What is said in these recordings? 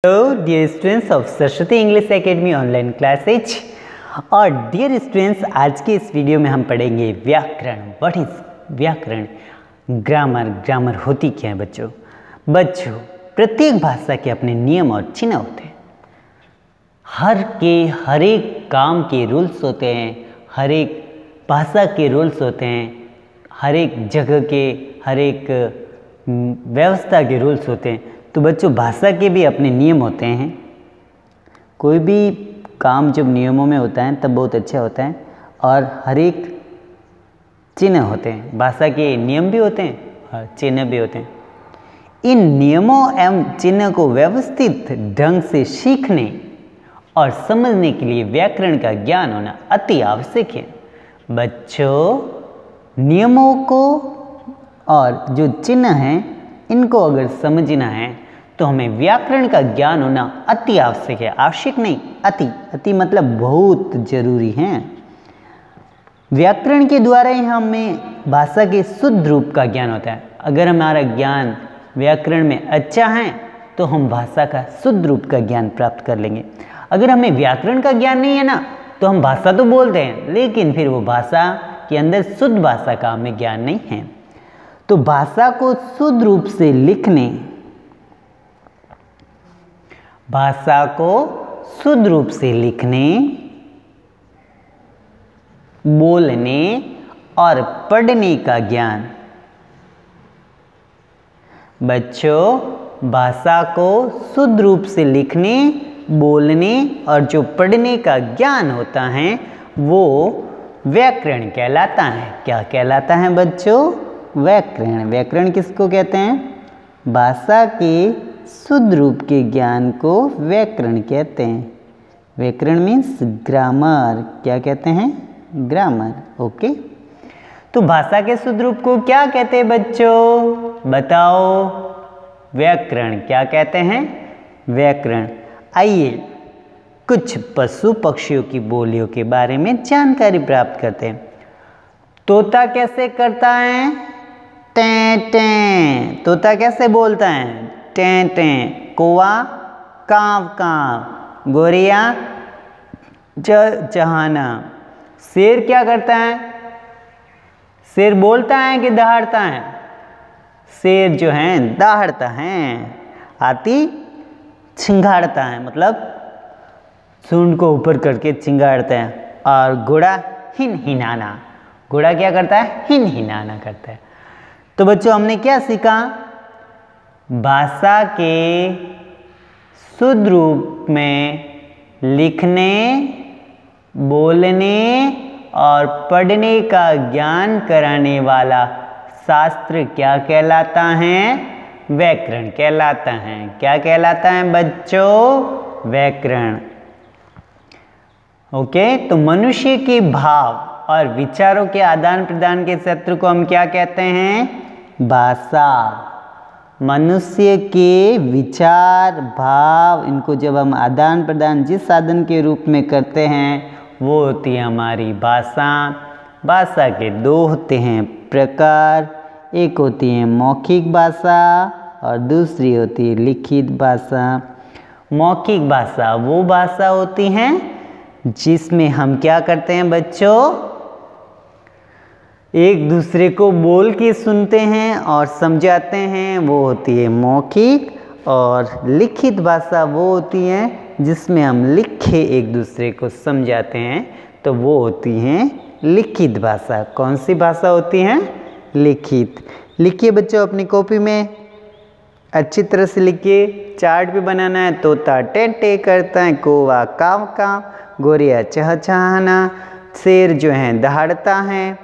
Hello dear students of Saraswati English academy online classes. और dear students, आज के इस वीडियो में हम पढ़ेंगे व्याकरण। व्हाट इज व्याकरण? ग्रामर होती क्या है बच्चों? प्रत्येक भाषा के अपने नियम और चिन्ह होते हैं। हर एक काम के रूल्स होते हैं, हर एक भाषा के रूल्स होते हैं, हर एक जगह के, हर एक व्यवस्था के रूल्स होते हैं। तो बच्चों, भाषा के भी अपने नियम होते हैं। कोई भी काम जब नियमों में होता है तब बहुत अच्छा होता है। और हर एक चिन्ह होते हैं, भाषा के नियम भी होते हैं और चिन्ह भी होते हैं। इन नियमों एवं चिन्ह को व्यवस्थित ढंग से सीखने और समझने के लिए व्याकरण का ज्ञान होना अति आवश्यक है। बच्चों, नियमों को और जो चिन्ह हैं इनको अगर समझना है तो हमें व्याकरण का ज्ञान होना अति आवश्यक है। आवश्यक नहीं, अति मतलब बहुत जरूरी है। व्याकरण के द्वारा ही हमें भाषा के शुद्ध रूप का ज्ञान होता है। अगर हमारा ज्ञान व्याकरण में अच्छा है तो हम भाषा का शुद्ध रूप का ज्ञान प्राप्त कर लेंगे। अगर हमें व्याकरण का ज्ञान नहीं है ना, तो हम भाषा तो बोलते हैं लेकिन फिर वो भाषा के अंदर शुद्ध भाषा का हमें ज्ञान नहीं है। तो भाषा को शुद्ध रूप से लिखने, भाषा को शुद्ध रूप से लिखने, बोलने और पढ़ने का ज्ञान। बच्चों, भाषा को शुद्ध रूप से लिखने, बोलने और जो पढ़ने का ज्ञान होता है वो व्याकरण कहलाता है। क्या कहलाता है बच्चों? व्याकरण। व्याकरण किसको कहते हैं? भाषा के शुद्ध रूप के ज्ञान को व्याकरण कहते हैं। व्याकरण मीन्स ग्रामर। क्या कहते हैं? ग्रामर। ओके, तो भाषा के शुद्ध रूप को क्या कहते हैं बच्चों? बताओ, व्याकरण। क्या कहते हैं? व्याकरण। आइए कुछ पशु पक्षियों की बोलियों के बारे में जानकारी प्राप्त करते हैं। तोता कैसे करता है? टें टें। तोता कैसे बोलता है? टें टें। कौवा कांव कांव। गोरिया चहाना। शेर क्या करता है? शेर बोलता है कि दहाड़ता है? शेर जो है दहाड़ता है। हाथी चिंगाड़ता है, मतलब सूंड को ऊपर करके चिंगाड़ता है। और घोड़ा हिन हिनाना। घोड़ा क्या करता है? हिन हिनाना करता है। तो बच्चों, हमने क्या सीखा? भाषा के शुद्ध रूप में लिखने, बोलने और पढ़ने का ज्ञान कराने वाला शास्त्र क्या कहलाता है? व्याकरण कहलाता है। क्या कहलाता है बच्चों? व्याकरण। ओके, तो मनुष्य के भाव और विचारों के आदान प्रदान के क्षेत्र को हम क्या कहते हैं? भाषा। मनुष्य के विचार, भाव, इनको जब हम आदान प्रदान जिस साधन के रूप में करते हैं वो होती है हमारी भाषा। भाषा के दो होते हैं प्रकार। एक होती है मौखिक भाषा और दूसरी होती है लिखित भाषा। मौखिक भाषा वो भाषा होती है जिसमें हम क्या करते हैं बच्चों? एक दूसरे को बोल के सुनते हैं और समझाते हैं, वो होती है मौखिक। और लिखित भाषा वो होती है जिसमें हम लिख के एक दूसरे को समझाते हैं, तो वो होती हैं लिखित भाषा। कौन सी भाषा होती है? लिखित। लिखिए बच्चों अपनी कॉपी में, अच्छी तरह से लिखिए। चार्ट भी बनाना है। तोता टे टे करता है, कौवा काव काव, गोरिया चहचहाना, शेर जो है दहाड़ता है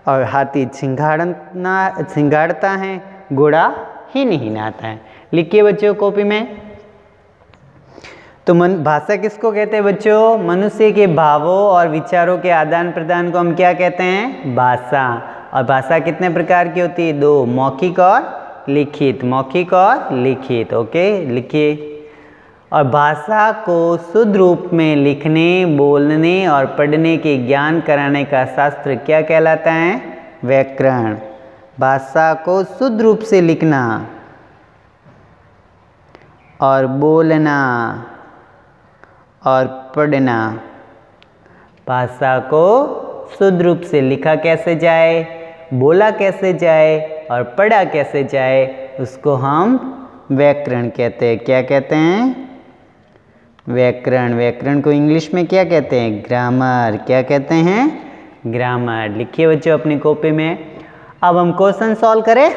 और हाथी छिंगाड़ता है, घोड़ा हिन हिनाता है। लिखिए बच्चों कॉपी में। तो भाषा किसको कहते हैं बच्चों? मनुष्य के भावों और विचारों के आदान प्रदान को हम क्या कहते हैं? भाषा। और भाषा कितने प्रकार की होती है? दो, मौखिक और लिखित। मौखिक और लिखित। ओके, लिखिए। और भाषा को शुद्ध रूप में लिखने, बोलने और पढ़ने के ज्ञान कराने का शास्त्र क्या कहलाता है? व्याकरण। भाषा को शुद्ध रूप से लिखना और बोलना और पढ़ना। भाषा को शुद्ध रूप से लिखा कैसे जाए, बोला कैसे जाए और पढ़ा कैसे जाए, उसको हम व्याकरण कहते हैं। क्या कहते हैं? व्याकरण। व्याकरण को इंग्लिश में क्या कहते हैं? ग्रामर। क्या कहते हैं? ग्रामर। लिखिए बच्चों अपनी कॉपी में। अब हम क्वेश्चन सॉल्व करें।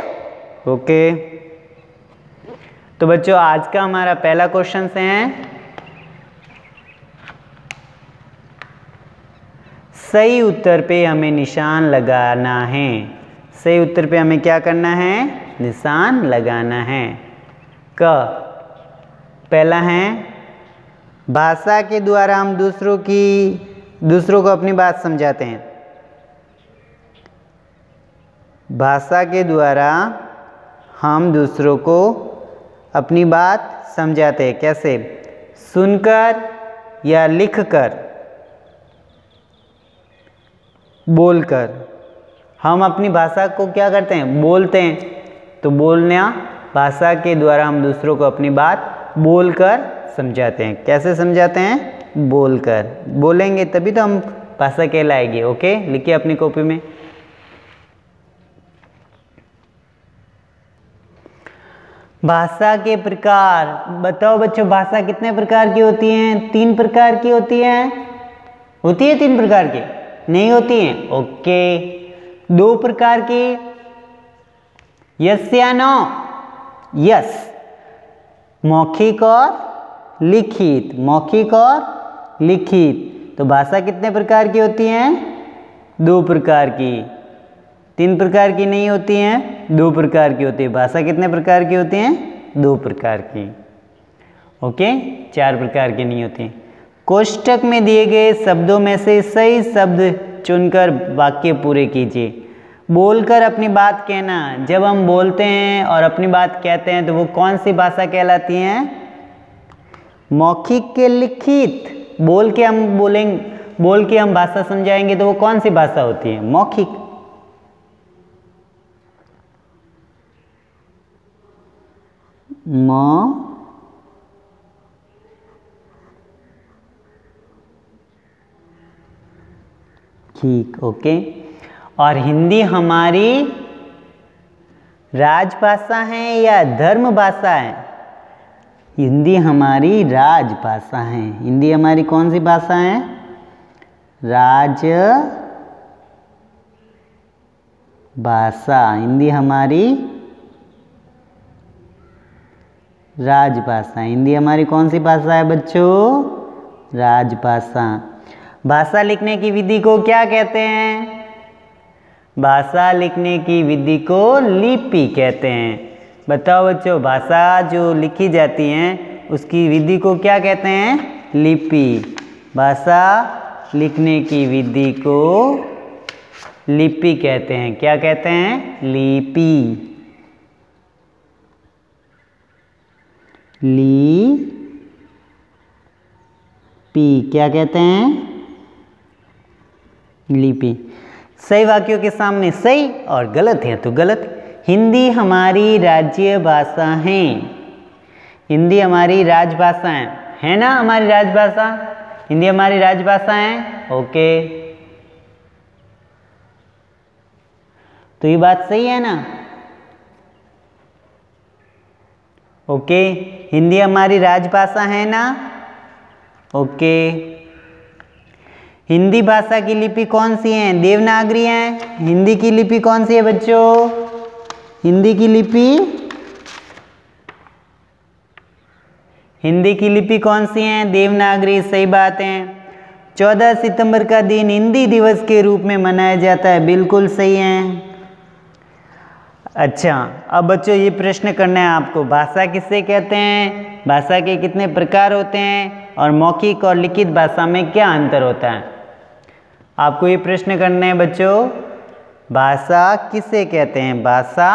ओके, तो बच्चों आज का हमारा पहला क्वेश्चन है, सही उत्तर पे हमें निशान लगाना है। सही उत्तर पे हमें क्या करना है? निशान लगाना है। क पहला है, भाषा के द्वारा हम दूसरों को अपनी बात समझाते हैं। भाषा के द्वारा हम दूसरों को अपनी बात समझाते हैं। कैसे? सुनकर या लिखकर, बोलकर। हम अपनी भाषा को क्या करते हैं? बोलते हैं। तो बोलना, भाषा के द्वारा हम दूसरों को अपनी बात बोलकर समझाते हैं। कैसे समझाते हैं? बोलकर। बोलेंगे तभी तो हम भाषा कहलाएगी। ओके, लिखिए अपनी कॉपी में। भाषा के प्रकार बताओ बच्चों, भाषा कितने प्रकार की होती हैं? 3 प्रकार की होती है। होती है 3 प्रकार की? नहीं होती हैं। ओके, 2 प्रकार की। यस या नो? यस। मौखिक और लिखित। मौखिक और लिखित। तो भाषा कितने प्रकार की होती हैं? 2 प्रकार की। 3 प्रकार की नहीं होती हैं, 2 प्रकार की होती है। भाषा कितने प्रकार की होती हैं? 2 प्रकार की। ओके, 4 प्रकार की नहीं होती। कोष्टक में दिए गए शब्दों में से सही शब्द चुनकर वाक्य पूरे कीजिए। बोलकर अपनी बात कहना। जब हम बोलते हैं और अपनी बात कहते हैं तो वो कौन सी भाषा कहलाती है? मौखिक के लिखित। बोल के हम भाषा समझाएंगे तो वो कौन सी भाषा होती है? मौखिक। ठीक। ओके, और हिंदी हमारी राजभाषा है या धर्म भाषा है? हिंदी हमारी राजभाषा है। हिंदी हमारी कौन सी भाषा है? राजभाषा। हिंदी हमारी राजभाषा। हिंदी हमारी कौन सी भाषा है बच्चों? राजभाषा। भाषा लिखने की विधि को क्या कहते हैं? भाषा लिखने की विधि को लिपि कहते हैं। बताओ बच्चों, भाषा जो लिखी जाती हैं उसकी विधि को क्या कहते हैं? लिपि। भाषा लिखने की विधि को लिपि कहते हैं। क्या कहते हैं? लिपि। लिपि क्या कहते हैं? लिपि। सही वाक्यों के सामने सही और गलत है तो गलत। हिंदी हमारी राज्य भाषा है। हिंदी हमारी राजभाषा है ना? हमारी राजभाषा। हिंदी हमारी राजभाषा है। ओके, तो ये बात सही है ना? ओके, हिंदी हमारी राजभाषा है ना? ओके, हिंदी भाषा की लिपि कौन सी है? देवनागरी है। हिंदी की लिपि कौन सी है बच्चों? हिंदी की लिपि कौन सी है? देवनागरी। सही बात है। 14 सितंबर का दिन हिंदी दिवस के रूप में मनाया जाता है। बिल्कुल सही है। अच्छा, अब बच्चों ये प्रश्न करना है आपको, भाषा किसे कहते हैं? भाषा के कितने प्रकार होते हैं? और मौखिक और लिखित भाषा में क्या अंतर होता है? आपको ये प्रश्न करना है बच्चों, भाषा किसे कहते हैं? भाषा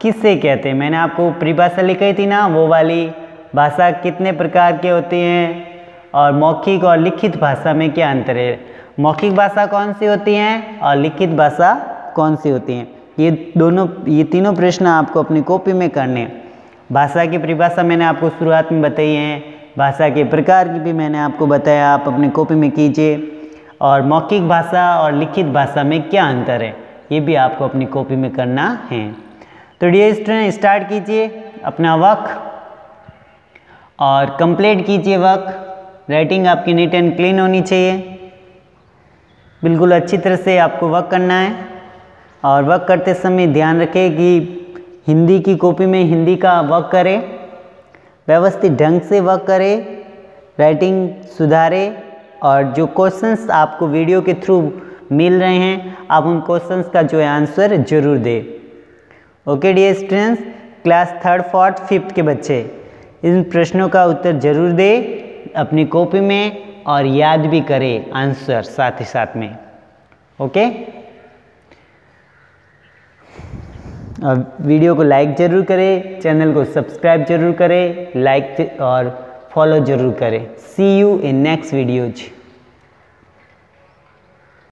किसे कहते हैं? मैंने आपको परिभाषा लिखी थी ना, वो वाली। भाषा कितने प्रकार की होती हैं और मौखिक और लिखित भाषा में क्या अंतर है? मौखिक भाषा कौन सी होती है और लिखित भाषा कौन सी होती है? ये तीनों प्रश्न आपको अपनी कॉपी में करने हैं। भाषा की परिभाषा मैंने आपको शुरुआत में बताई है, भाषा के प्रकार की भी मैंने आपको बताया, आप अपनी कॉपी में कीजिए। और मौखिक भाषा और लिखित भाषा में क्या अंतर है ये भी आपको अपनी कॉपी में करना है। तो डियर स्टूडेंट, स्टार्ट कीजिए अपना वर्क और कंप्लीट कीजिए वर्क। राइटिंग आपकी नीट एंड क्लीन होनी चाहिए, बिल्कुल अच्छी तरह से आपको वर्क करना है। और वर्क करते समय ध्यान रखें कि हिंदी की कॉपी में हिंदी का वर्क करें, व्यवस्थित ढंग से वर्क करें, राइटिंग सुधारें। और जो क्वेश्चंस आपको वीडियो के थ्रू मिल रहे हैं आप उन क्वेश्चंस का जो है आंसर जरूर दें। Okay dear students, class 3rd, 4th, 5th के बच्चे इन प्रश्नों का उत्तर जरूर दें अपनी कॉपी में और याद भी करें आंसर साथ ही साथ में। ओके, और वीडियो को लाइक जरूर करें, चैनल को सब्सक्राइब जरूर करें, लाइक और फॉलो जरूर करें। सी यू इन नेक्स्ट वीडियोज।